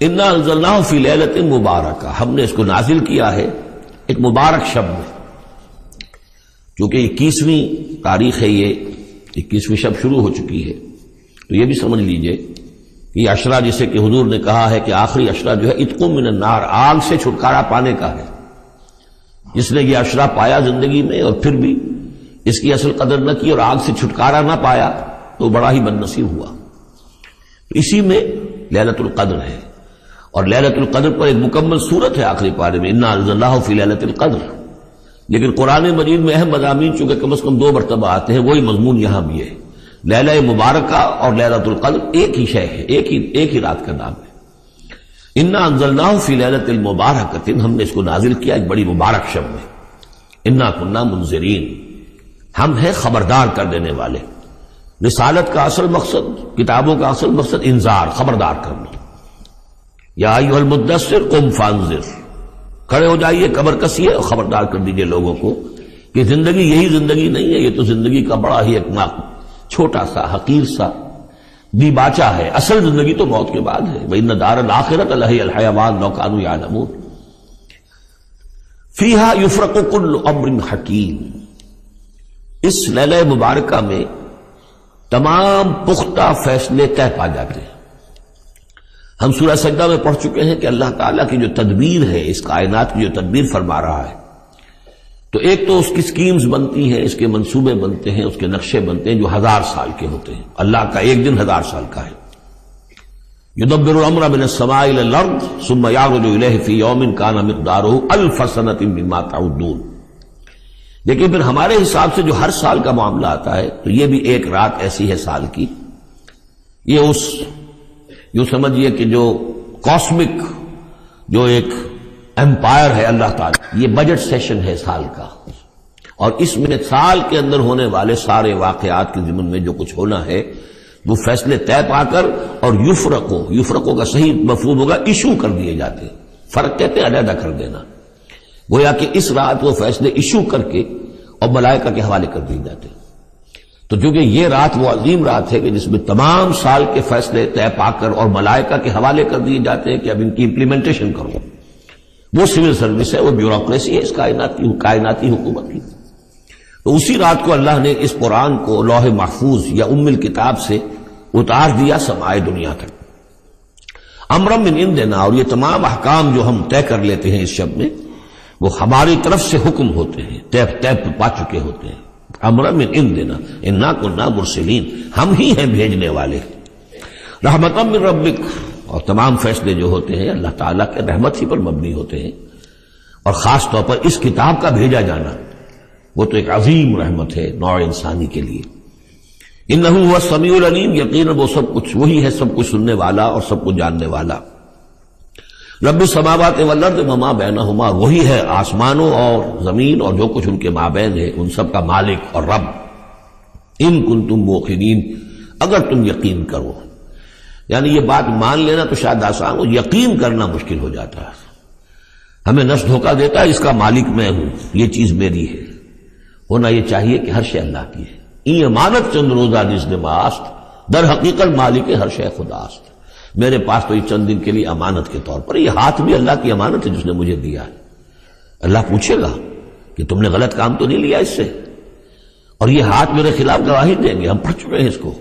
انا انزلناہ فی لیلۃ مبارکہ، ہم نے اس کو نازل کیا ہے ایک مبارک شب میں، کیونکہ 21ویں تاریخ ہے، یہ 21ویں شب شروع ہو چکی ہے، تو یہ بھی سمجھ لیجئے کہ یہ عشرہ جسے کہ حضور نے کہا ہے کہ آخری عشرہ جو ہے اتق من النار، آگ سے چھٹکارا پانے کا ہے۔ جس نے یہ عشرہ پایا زندگی میں اور پھر بھی اس کی اصل قدر نہ کی اور آگ سے چھٹکارا نہ پایا تو بڑا ہی بد نصیب ہوا۔ تو اسی میں لیلۃ القدر ہے، اور لیلۃ القدر پر ایک مکمل سورت ہے آخری پارے میں، انا انزلناہ فی لیلۃ القدر۔ لیکن قرآن مجید میں اہم مضامین چونکہ کم از کم 2 مرتبہ آتے ہیں، وہی مضمون یہاں بھی ہے۔ لیلہ مبارکہ اور لیلۃ القدر ایک ہی شے ہے، ایک ہی رات کا نام ہے۔ انا انزلناہ فی لیلۃ المبارکۃ، ہم نے اس کو نازل کیا ایک بڑی مبارک شب میں۔ انا کنا منذرین، ہم ہیں خبردار کر دینے والے۔ رسالت کا اصل مقصد، کتابوں کا اصل مقصد انذار، خبردار کرنا۔ یا ایھا المدثر قم فانذر، کھڑے ہو جائیے، کمر کسیے اور خبردار کر دیجئے لوگوں کو کہ زندگی یہی زندگی نہیں ہے، یہ تو زندگی کا بڑا ہی ایک چھوٹا سا حقیر سا دیباچہ ہے، اصل زندگی تو موت کے بعد ہے۔ وَإِنَّ دَارَ الْآخِرَةَ لَهِيَ الْحَيَوَانُ لَوْ كَانُوا يَعْلَمُونَ فِيهَا يُفْرَقُ كُلُّ أَمْرٍ حَكِيمٍ، اس لیلہ مبارکہ میں تمام پختہ فیصلے طے پا جاتے ہیں۔ ہم سورہ سجدہ میں پڑھ چکے ہیں کہ اللہ تعالیٰ کی جو تدبیر ہے، اس کائنات کی جو تدبیر فرما رہا ہے، تو ایک تو اس کی سکیمز بنتی ہیں، اس کے منصوبے بنتے ہیں، اس کے نقشے بنتے ہیں جو 1000 سال کے ہوتے ہیں۔ اللہ کا ایک دن 1000 سال کا ہے۔ یدبر الامر من السماء الى الارض ثم يعرج الیہ فی یوم کان مقدارہ 1000 سنۃ مما تعدون۔ لیکن پھر ہمارے حساب سے جو ہر سال کا معاملہ آتا ہے، تو یہ بھی ایک رات ایسی ہے سال کی، یہ اس یوں سمجھیے کہ جو کاسمک جو ایک امپائر ہے اللہ تعالیٰ، یہ بجٹ سیشن ہے سال کا، اور اس میں سال کے اندر ہونے والے سارے واقعات کے ضمن میں جو کچھ ہونا ہے وہ فیصلے طے پا کر اور یفرقوں کا صحیح مفہوم ہوگا ایشو کر دیے جاتے ہیں۔ فرق کہتے ہیں علیحدہ کر دینا، گویا کہ اس رات وہ فیصلے ایشو کر کے اور ملائکہ کے حوالے کر دیے جاتے ہیں۔ تو چونکہ یہ رات وہ عظیم رات ہے کہ جس میں تمام سال کے فیصلے طے پا کر اور ملائکہ کے حوالے کر دیے جاتے ہیں کہ اب ان کی امپلیمنٹیشن کرو، وہ سول سروس ہے، وہ بیوروکریسی ہے اس کائناتی حکومت کی۔ تو اسی رات کو اللہ نے اس قرآن کو لوح محفوظ یا ام الکتاب سے اتار دیا سمائے دنیا تک۔ امرا من عندنا، اور یہ تمام احکام جو ہم طے کر لیتے ہیں اس شب میں، وہ ہماری طرف سے حکم ہوتے ہیں، طے پا چکے ہوتے ہیں۔ امرا من عندنا انا کنا مرسلین، ہم ہی ہیں بھیجنے والے۔ رحمتا من ربک، اور تمام فیصلے جو ہوتے ہیں اللہ تعالیٰ کے رحمت ہی پر مبنی ہوتے ہیں، اور خاص طور پر اس کتاب کا بھیجا جانا وہ تو ایک عظیم رحمت ہے نوع انسانی کے لیے۔ انہ هو السمیع العلیم، یقیناً وہ سب کچھ وہی ہے، سب کچھ سننے والا اور سب کچھ جاننے والا۔ رب السماوات والارض وما بینہما، وہی ہے آسمانوں اور زمین اور جو کچھ ان کے مابین ہے، ان سب کا مالک اور رب۔ ان کنتم موقنین، اگر تم یقین کرو، یعنی یہ بات مان لینا تو شاید آسان ہو، یقین کرنا مشکل ہو جاتا ہے۔ ہمیں نفس دھوکہ دیتا ہے اس کا مالک میں ہوں، یہ چیز میری ہے۔ ہونا یہ چاہیے کہ ہر شے اللہ کی ہے۔ این امانت چند روزہ نزد ماست، در حقیقت مالک ہر شے خداست۔ میرے پاس تو یہ چند دن کے لیے امانت کے طور پر، یہ ہاتھ بھی اللہ کی امانت ہے جس نے مجھے دیا ہے۔ اللہ پوچھے گا کہ تم نے غلط کام تو نہیں لیا اس سے، اور یہ ہاتھ میرے خلاف گواہی دیں گے، ہم پڑھ چکے ہیں اس کو۔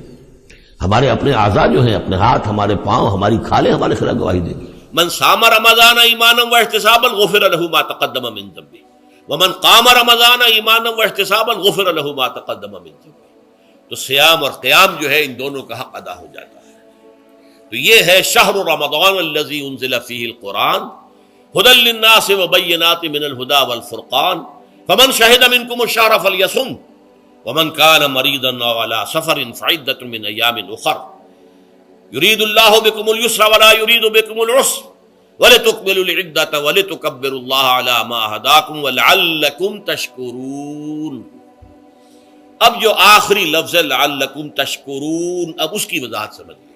ہمارے اپنے اعضاء جو ہیں، اپنے ہاتھ، ہمارے پاؤں، ہماری کھالیں ہمارے خلاف گواہی دیں گے۔ من صام رمضان ایمانا واحتسابا غفر له ما تقدم من ذنبه ومن قام رمضان ایمانا واحتسابا غفر له ما تقدم من ذنبه۔ تو سیام اور قیام جو ہے ان دونوں کا حق ادا ہو جاتا ہے۔ تو یہ ہے شہر رمضان الذی انزل فیہ القرآن ھدی للناس وبینات من الھدی والفرقان فمن شہد منکم الشہر فلیصم ومن کان مریضا او علی سفر فعدۃ من ایام اخر یرید اللہ بکم اليسر ولا یرید بکم العسر وَلِتُكْمِلُوا الْعِدَّةَ وَلِتُكَبِّرُوا اللَّهَ عَلَى مَا هَدَاكُمْ وَلَعَلَّكُمْ تَشْكُرُونَ۔ اب جو آخری لفظ ہے لَعَلَّكُمْ تَشْكُرُونَ، اب اس کی وضاحت سمجھیے۔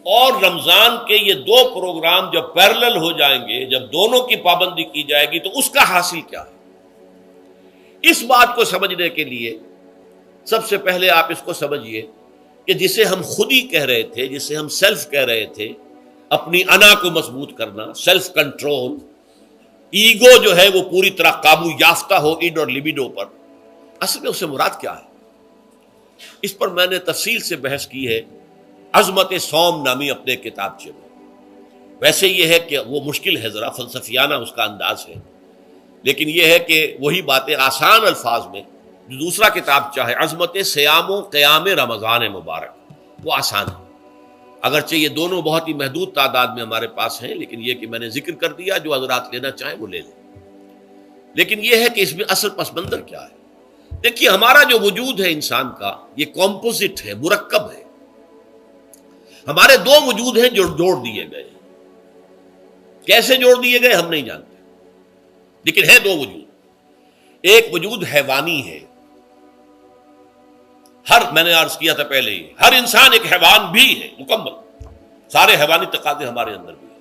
اور رمضان کے یہ 2 پروگرام جب پیرلل ہو جائیں گے، جب دونوں کی پابندی کی جائے گی، تو اس کا حاصل کیا ہے؟ اس بات کو سمجھنے کے لیے سب سے پہلے آپ اس کو سمجھیے کہ جسے ہم خودی کہہ رہے تھے، جسے ہم سیلف کہہ رہے تھے، اپنی انا کو مضبوط کرنا، سیلف کنٹرول، ایگو جو ہے وہ پوری طرح قابو یافتہ ہو ایڈ اور لیبیڈو پر، اصل میں اس سے مراد کیا ہے؟ اس پر میں نے تفصیل سے بحث کی ہے عظمت صوم نامی اپنے کتابچے میں۔ ویسے یہ ہے کہ وہ مشکل ہے، ذرا فلسفیانہ اس کا انداز ہے، لیکن یہ ہے کہ وہی باتیں آسان الفاظ میں جو دوسرا کتاب چاہے عظمت سیام و قیام رمضان مبارک، وہ آسان ہے، اگرچہ یہ دونوں بہت ہی محدود تعداد میں ہمارے پاس ہیں، لیکن یہ کہ میں نے ذکر کر دیا، جو حضرات لینا چاہیں وہ لے لیں۔ لیکن یہ ہے کہ اس میں اصل پس منظر کیا ہے؟ دیکھیے، ہمارا جو وجود ہے انسان کا، یہ کمپوزٹ ہے، مرکب ہے۔ ہمارے دو وجود ہیں جو جوڑ دیے گئے، کیسے جوڑ دیے گئے ہم نہیں جانتے، لیکن ہے دو وجود۔ ایک وجود حیوانی ہے، میں نے عرض کیا تھا پہلے ہی، ہر انسان ایک حیوان بھی ہے مکمل، سارے حیوانی تقاضے ہمارے اندر بھی ہیں،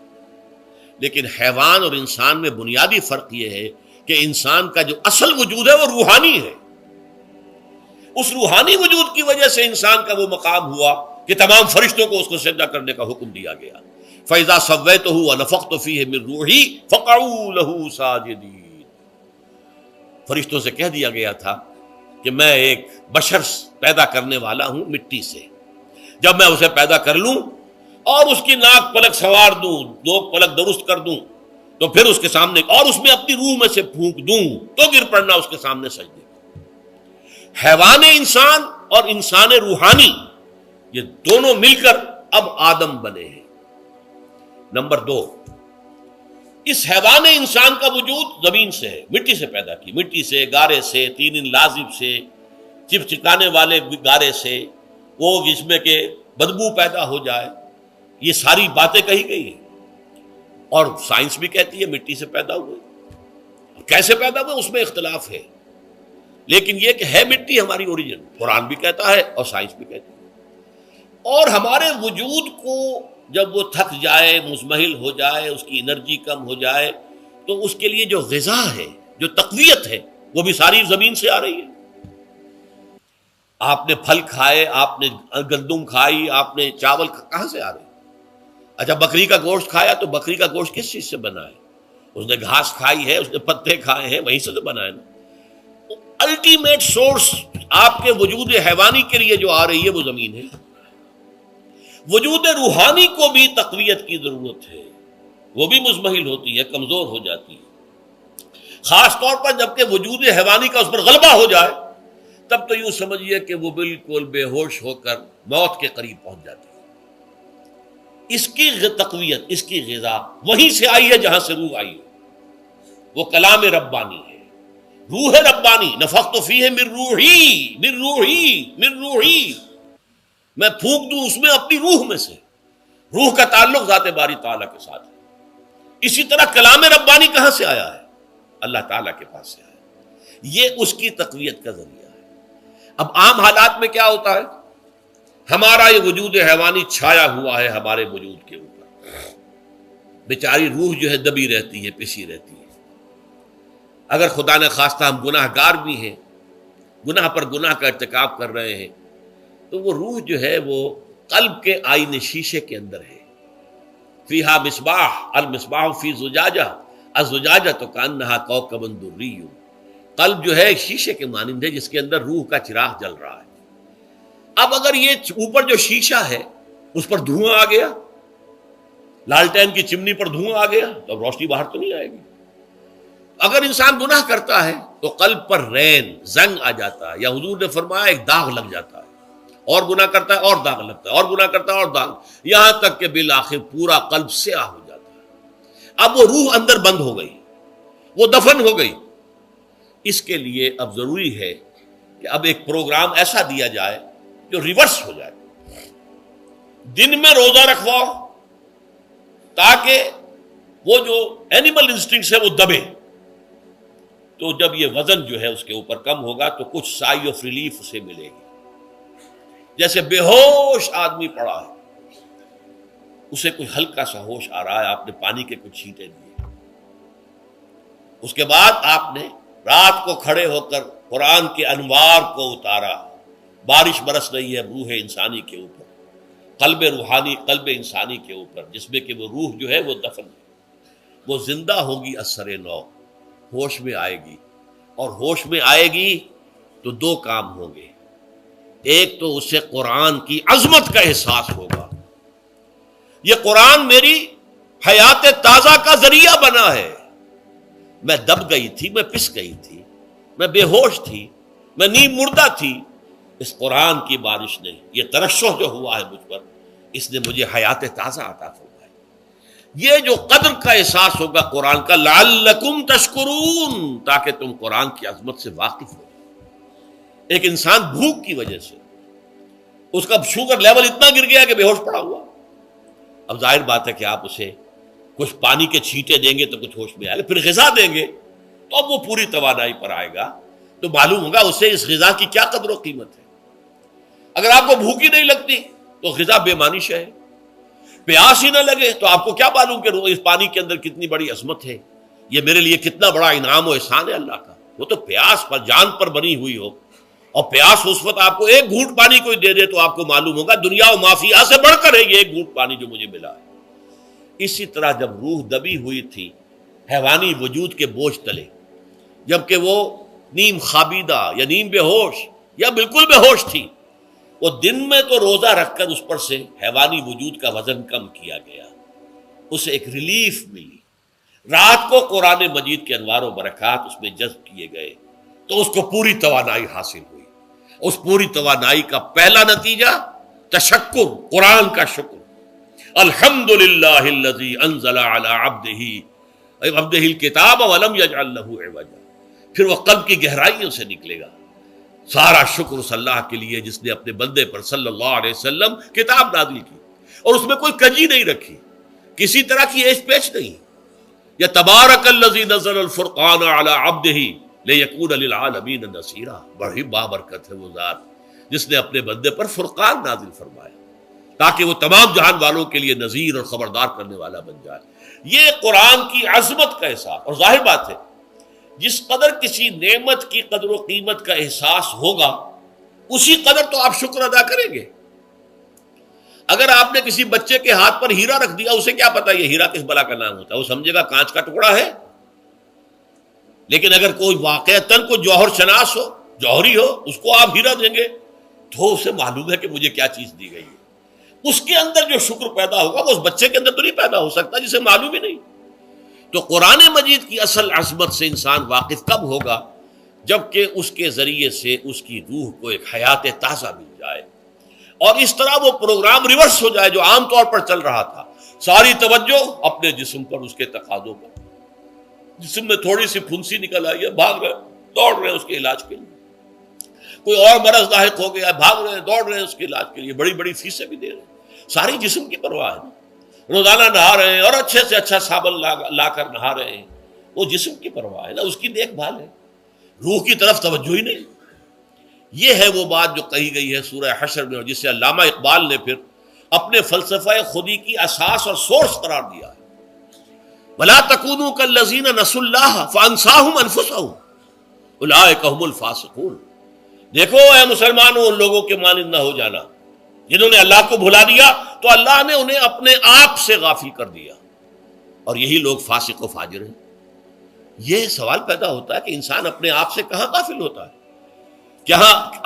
لیکن حیوان اور انسان میں بنیادی فرق یہ ہے کہ انسان کا جو اصل وجود ہے وہ روحانی ہے۔ اس روحانی وجود کی وجہ سے انسان کا وہ مقام ہوا کہ تمام فرشتوں کو اس کو سجدہ کرنے کا حکم دیا گیا۔ فَإِذَا سَوَّيْتُهُ وَنَفَخْتُ فِيهِ مِن رُوحِي فَقَعُوا لَهُ سَاجِدِينَ۔ فرشتوں سے کہہ دیا گیا تھا کہ میں ایک بشر پیدا کرنے والا ہوں مٹی سے، جب میں اسے پیدا کر لوں اور اس کی ناک پلک سنوار دوں، دو پلک درست کر دوں، تو پھر اس کے سامنے اور اس میں اپنی روح میں سے پھونک دوں تو گر پڑنا اس کے سامنے سجدے۔ حیوان انسان اور انسان روحانی، یہ دونوں مل کر اب آدم بنے ہیں۔ نمبر دو، اس حیوان انسان کا وجود زمین سے ہے، مٹی سے پیدا کی، مٹی سے، گارے سے، تین لازم سے، چپچکانے والے گارے سے، وہ جس میں کہ بدبو پیدا ہو جائے، یہ ساری باتیں کہی گئی ہیں، اور سائنس بھی کہتی ہے مٹی سے پیدا ہوئے۔ کیسے پیدا ہوئے اس میں اختلاف ہے، لیکن یہ کہ ہے مٹی ہماری اوریجن، قرآن بھی کہتا ہے اور سائنس بھی کہتی ہے۔ اور ہمارے وجود کو جب وہ تھک جائے، مزمحل ہو جائے، اس کی انرجی کم ہو جائے، تو اس کے لیے جو غذا ہے، جو تقویت ہے، وہ بھی ساری زمین سے آ رہی ہے۔ آپ نے پھل کھائے، آپ نے گندم کھائی، آپ نے چاول کہاں سے آ رہے؟ اچھا، بکری کا گوشت کھایا تو بکری کا گوشت کس چیز سے بنا ہے؟ اس نے گھاس کھائی ہے، اس نے پتے کھائے ہیں، وہیں سے تو بنا ہے نا۔ الٹیمیٹ سورس آپ کے وجود حیوانی کے لیے جو آ رہی ہے وہ زمین ہے۔ وجود روحانی کو بھی تقویت کی ضرورت ہے، وہ بھی مزمحل ہوتی ہے، کمزور ہو جاتی ہے، خاص طور پر جبکہ وجود حیوانی کا اس پر غلبہ ہو جائے، تب تو یوں سمجھیے کہ وہ بالکل بے ہوش ہو کر موت کے قریب پہنچ جاتی ہے۔ اس کی تقویت، اس کی غذا وہیں سے آئی ہے جہاں سے روح آئی ہے، وہ کلام ربانی ہے، روح ربانی۔ نفخت فیہ من روحی، من روحی، من روحی، میں پھونک دوں اس میں اپنی روح میں سے۔ روح کا تعلق ذات باری تعالیٰ کے ساتھ ہے۔ اسی طرح کلام ربانی کہاں سے آیا ہے؟ اللہ تعالیٰ کے پاس سے آیا ہے، یہ اس کی تقویت کا ذریعہ ہے۔ اب عام حالات میں کیا ہوتا ہے؟ ہمارا یہ وجود حیوانی چھایا ہوا ہے ہمارے وجود کے اوپر، بیچاری روح جو ہے دبی رہتی ہے، پسی رہتی ہے۔ اگر خدا نے خواستہ ہم گناہ گار بھی ہیں، گناہ پر گناہ کا ارتکاب کر رہے ہیں، تو وہ روح جو ہے وہ قلب کے آئینے شیشے کے اندر ہے۔ فیہا مصباح، المصباح فی زجاجہ، الزجاجہ تو کانہا کوکب دری۔ قلب جو ہے شیشے کے مانند ہے جس کے اندر روح کا چراغ جل رہا ہے۔ اب اگر یہ اوپر جو شیشہ ہے اس پر دھواں آ گیا، لالٹین کی چمنی پر دھواں آ گیا، تو اب روشنی باہر تو نہیں آئے گی۔ اگر انسان گناہ کرتا ہے تو قلب پر رین، زنگ آ جاتا ہے، یا حضور نے فرمایا ایک داغ لگ جاتا ہے، اور گناہ کرتا ہے اور داغ لگتا ہے، اور گناہ کرتا ہے اور داغ، یہاں تک کہ بالآخر پورا قلب سیاہ ہو جاتا ہے۔ اب وہ روح اندر بند ہو گئی، وہ دفن ہو گئی۔ اس کے لیے اب ضروری ہے کہ اب ایک پروگرام ایسا دیا جائے جو ریورس ہو جائے۔ دن میں روزہ رکھواؤ تاکہ وہ جو اینیمل انسٹنکٹس ہے وہ دبے، تو جب یہ وزن جو ہے اس کے اوپر کم ہوگا تو کچھ سائی آف ریلیف اسے ملے گی۔ جیسے بے ہوش آدمی پڑا ہے، اسے کوئی ہلکا سا ہوش آ رہا ہے، آپ نے پانی کے کچھ چھینٹے دیے، اس کے بعد آپ نے رات کو کھڑے ہو کر قرآن کے انوار کو اتارا، بارش برس رہی ہے روح انسانی کے اوپر، قلب روحانی، قلب انسانی کے اوپر، جس میں کہ وہ روح جو ہے وہ دفن ہے، وہ زندہ ہوگی اثر نو، ہوش میں آئے گی، اور ہوش میں آئے گی تو دو کام ہوں گے، ایک تو اسے قرآن کی عظمت کا احساس ہوگا، یہ قرآن میری حیات تازہ کا ذریعہ بنا ہے، میں دب گئی تھی، میں پس گئی تھی، میں بے ہوش تھی، میں نیم مردہ تھی، اس قرآن کی بارش نے، یہ ترشح جو ہوا ہے مجھ پر، اس نے مجھے حیات تازہ عطا فرمائی۔ یہ جو قدر کا احساس ہوگا قرآن کا، لعلکم تشکرون، تاکہ تم قرآن کی عظمت سے واقف ہو۔ ایک انسان بھوک کی وجہ سے اس کا شوگر لیول اتنا گر گیا کہ بے ہوش پڑا ہوا، اب ظاہر بات ہے کہ آپ اسے کچھ پانی کے چھینٹے دیں گے تو کچھ ہوش میں آئے گا، پھر غذا دیں گے تو اب وہ پوری توانائی پر آئے گا، تو معلوم ہوگا اسے اس غذا کی کیا قدر و قیمت ہے۔ اگر آپ کو بھوک ہی نہیں لگتی تو غذا بے معنی شے ہے، پیاس ہی نہ لگے تو آپ کو کیا معلوم کہ اس پانی کے اندر کتنی بڑی عظمت ہے، یہ میرے لیے کتنا بڑا انعام و احسان ہے اللہ کا۔ وہ تو پیاس پر جان پر بنی ہوئی ہو، اور پیاس اس وقت آپ کو ایک گھونٹ پانی کوئی دے دے تو آپ کو معلوم ہوگا دنیا و مافیا سے بڑھ کر ہے یہ ایک گھونٹ پانی جو مجھے ملا ہے۔ اسی طرح جب روح دبی ہوئی تھی حیوانی وجود کے بوجھ تلے، جبکہ وہ نیم خوابیدہ یا نیم بے ہوش یا بالکل بے ہوش تھی، وہ دن میں تو روزہ رکھ کر اس پر سے حیوانی وجود کا وزن کم کیا گیا، اسے ایک ریلیف ملی، رات کو قرآن مجید کے انوار و برکات اس میں جذب کیے گئے تو اس کو پوری توانائی حاصل ہوئی۔ اس پوری توانائی کا پہلا نتیجہ تشکر، قرآن کا شکر، الحمدللہ الذی انزل علی عبدہ الکتاب ولم یجعل لہ عوجا، پھر وہ قلب کی گہرائیوں سے نکلے گا۔ سارا شکر اس اللہ کے لیے جس نے اپنے بندے پر صلی اللہ علیہ وسلم کتاب نازل کی اور اس میں کوئی کجی نہیں رکھی، کسی طرح کی ایچ پیچ نہیں۔ یا تبارک الذی نزل الفرقان علی عبدہ لیکون للعالمین نصیرا، بڑی بابرکت ہے وہ ذات جس نے اپنے بندے پر فرقان نازل فرمایا تاکہ وہ تمام جہان والوں کے لیے نذیر اور خبردار کرنے والا بن جائے۔ یہ قرآن کی عظمت کا احساس، اور ظاہر بات ہے جس قدر کسی نعمت کی قدر و قیمت کا احساس ہوگا اسی قدر تو آپ شکر ادا کریں گے۔ اگر آپ نے کسی بچے کے ہاتھ پر ہیرا رکھ دیا، اسے کیا پتا یہ ہیرا کس بلا کا نام ہوتا ہے، وہ سمجھے گا کانچ کا ٹکڑا ہے۔ لیکن اگر کوئی واقعتاً کو جوہر شناس ہو، جوہری ہو، اس کو آپ ہیرا دیں گے تو اسے معلوم ہے کہ مجھے کیا چیز دی گئی ہے۔ اس کے اندر جو شکر پیدا ہوگا وہ اس بچے کے اندر تو نہیں پیدا ہو سکتا جسے معلوم ہی نہیں۔ تو قرآن مجید کی اصل عظمت سے انسان واقف کب ہوگا؟ جبکہ اس کے ذریعے سے اس کی روح کو ایک حیات تازہ مل جائے، اور اس طرح وہ پروگرام ریورس ہو جائے جو عام طور پر چل رہا تھا، ساری توجہ اپنے جسم پر، اس کے تقاضوں پر۔ جسم میں تھوڑی سی پھنسی نکل آئی ہے، بھاگ رہے دوڑ رہے ہیں اس کے علاج کے لیے، کوئی اور مرض لاحق ہو گیا، بھاگ رہے ہیں دوڑ رہے ہیں اس کے علاج کے لیے، بڑی بڑی فیسیں بھی دے رہے ہیں، ساری جسم کی پرواہ ہے، روزانہ نہا رہے ہیں اور اچھے سے اچھا صابن لا کر نہا رہے ہیں، وہ جسم کی پرواہ ہے نا، اس کی دیکھ بھال ہے، روح کی طرف توجہ ہی نہیں۔ یہ ہے وہ بات جو کہی گئی ہے سورہ حشر میں، اور جسے علامہ اقبال نے پھر اپنے فلسفہ خودی کی اساس اور سورس قرار دیا ہے، وَلَا تَكُونُوا كَالَّذِينَ نَسُوا اللَّهَ فَأَنسَاهُمْ أَنفُسَهُمْ أُولَٰئِكَ هُمُ الْفَاسِقُونَ۔ دیکھو اے مسلمانوں، ان لوگوں کے مانند نہ ہو جانا جنہوں نے اللہ کو بھلا دیا تو اللہ نے انہیں اپنے آپ سے غافل کر دیا، اور یہی لوگ فاسق و فاجر ہیں۔ یہ سوال پیدا ہوتا ہے کہ انسان اپنے آپ سے کہاں غافل ہوتا ہے؟ کیا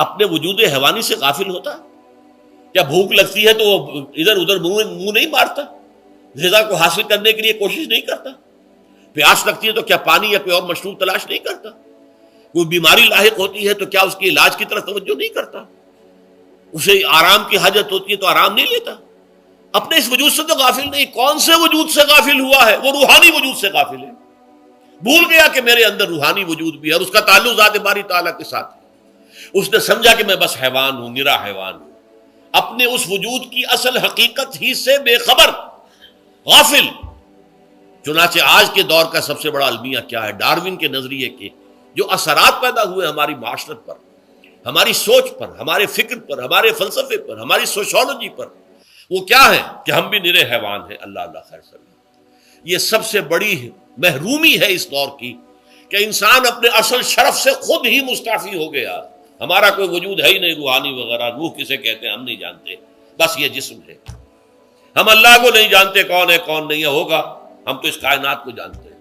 اپنے وجود حیوانی سے غافل ہوتا ہے؟ کیا بھوک لگتی ہے تو وہ ادھر ادھر منہ نہیں مارتا، غذا کو حاصل کرنے کے لیے کوشش نہیں کرتا؟ پیاس لگتی ہے تو کیا پانی یا کوئی اور مشروب تلاش نہیں کرتا؟ کوئی بیماری لاحق ہوتی ہے تو کیا اس کے علاج کی طرف توجہ نہیں کرتا؟ اسے آرام کی حاجت ہوتی ہے تو آرام نہیں لیتا؟ اپنے اس وجود سے تو غافل نہیں۔ کون سے وجود سے غافل ہوا ہے؟ وہ روحانی وجود سے غافل ہے، بھول گیا کہ میرے اندر روحانی وجود بھی ہے اور اس کا تعلق ذات باری تعالیٰ کے ساتھ ہے۔ اس نے سمجھا کہ میں بس حیوان ہوں، نرا حیوان ہوں، اپنے اس وجود کی اصل حقیقت ہی سے بے خبر، غافل۔ چنانچہ آج کے دور کا سب سے بڑا المیہ کیا ہے؟ ڈاروین کے نظریے کے جو اثرات پیدا ہوئے ہماری معاشرت پر، ہماری سوچ پر، ہمارے فکر پر، ہمارے فلسفے پر، ہماری سوشولوجی پر، وہ کیا ہے کہ ہم بھی نرے حیوان ہیں۔ اللہ اللہ خیر سلام۔ یہ سب سے بڑی محرومی ہے اس دور کی کہ انسان اپنے اصل شرف سے خود ہی مستعفی ہو گیا۔ ہمارا کوئی وجود ہے ہی نہیں روحانی وغیرہ، روح کسے کہتے ہیں ہم نہیں جانتے، بس یہ جسم ہے. ہم اللہ کو نہیں جانتے کون ہے کون نہیں ہے. ہوگا، ہم تو اس کائنات کو جانتے ہیں.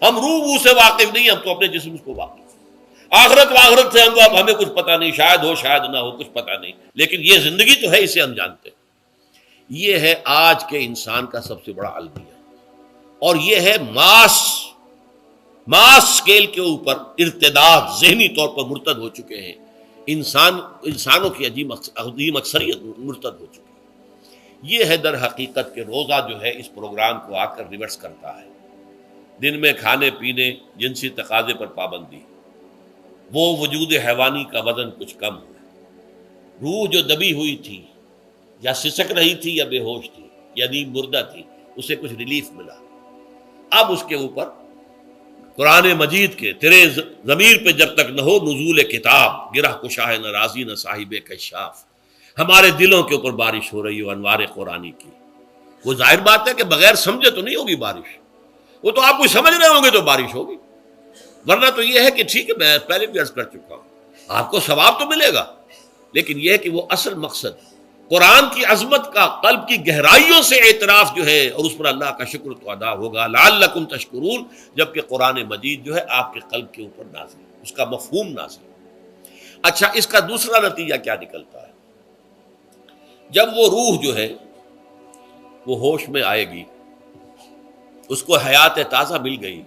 ہم روح سے واقف نہیں، ہم تو اپنے جسم کو واقف. آخرت سے ہمیں کچھ پتہ نہیں، شاید ہو شاید نہ ہو، کچھ پتہ نہیں، لیکن یہ زندگی تو ہے، اسے ہم جانتے ہیں. یہ ہے آج کے انسان کا سب سے بڑا المیہ، اور یہ ہے ماس اسکیل کے اوپر ارتداد، ذہنی طور پر مرتد ہو چکے ہیں. انسانوں کی عظیم اکثریت مرتد ہو چکی ہے. یہ ہے در حقیقت کہ روزہ جو ہے اس پروگرام کو آ کر ریورس کرتا ہے. دن میں کھانے پینے، جنسی تقاضے پر پابندی، وہ وجود حیوانی کا وزن کچھ کم ہے. روح جو دبی ہوئی تھی، یا سسک رہی تھی، یا بے ہوش تھی، یا نیند مردہ تھی، اسے کچھ ریلیف ملا. اب اس کے اوپر قرآن مجید کے تیرے ضمیر پہ جب تک نہ ہو نزول کتاب، گرہ کشاہ نہ راضی نہ صاحب کشاف، ہمارے دلوں کے اوپر بارش ہو رہی ہو انوار قرآنی کی. وہ ظاہر بات ہے کہ بغیر سمجھے تو نہیں ہوگی بارش، وہ تو آپ کوئی سمجھ رہے ہوں گے تو بارش ہوگی. ورنہ تو یہ ہے کہ ٹھیک ہے، میں پہلے بھی عرض کر چکا ہوں، آپ کو ثواب تو ملے گا، لیکن یہ ہے کہ وہ اصل مقصد قرآن کی عظمت کا قلب کی گہرائیوں سے اعتراف جو ہے، اور اس پر اللہ کا شکر تو ادا ہوگا، لعلکم تشکرون، جبکہ قرآن مجید جو ہے آپ کے قلب کے اوپر نازل ہے، اس کا مفہوم نازل ہے. اچھا، اس کا دوسرا نتیجہ کیا نکلتا ہے؟ جب وہ روح جو ہے وہ ہوش میں آئے گی، اس کو حیات تازہ مل گئی،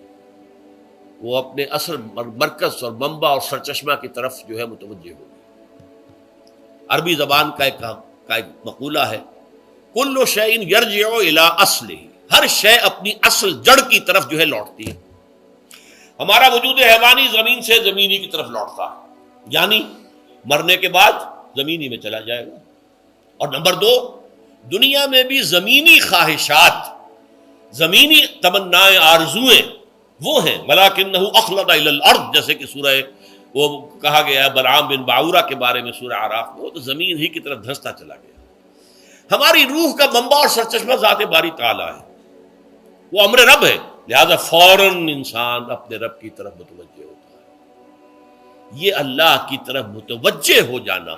وہ اپنے اصل مرکز اور منبع اور سرچشمہ کی طرف جو ہے متوجہ ہوگی. عربی زبان کا ایک مقولہ ہے، کل شیء یرجع الی اصلہ، ہر شے اپنی اصل جڑ کی طرف جو ہے لوٹتی ہے. ہمارا وجود حیوانی زمین سے زمینی کی طرف لوٹتا ہے، یعنی مرنے کے بعد زمینی میں چلا جائے گا. اور نمبر دو، دنیا میں بھی زمینی خواہشات، زمینی تمنائیں، آرزویں وہ ہیں، ولکنہ اخلد الی الارض، جیسے کہ سورہ وہ کہا گیا ہے بلعام بن باعورہ کے بارے میں سورہ اعراف میں، وہ تو زمین ہی کی طرف دھنستا چلا گیا. ہماری روح کا منبع اور سرچشمہ ذات باری تعالیٰ ہے، وہ امر رب ہے، لہذا فوراً انسان اپنے رب کی طرف متوجہ ہوتا ہے. یہ اللہ کی طرف متوجہ ہو جانا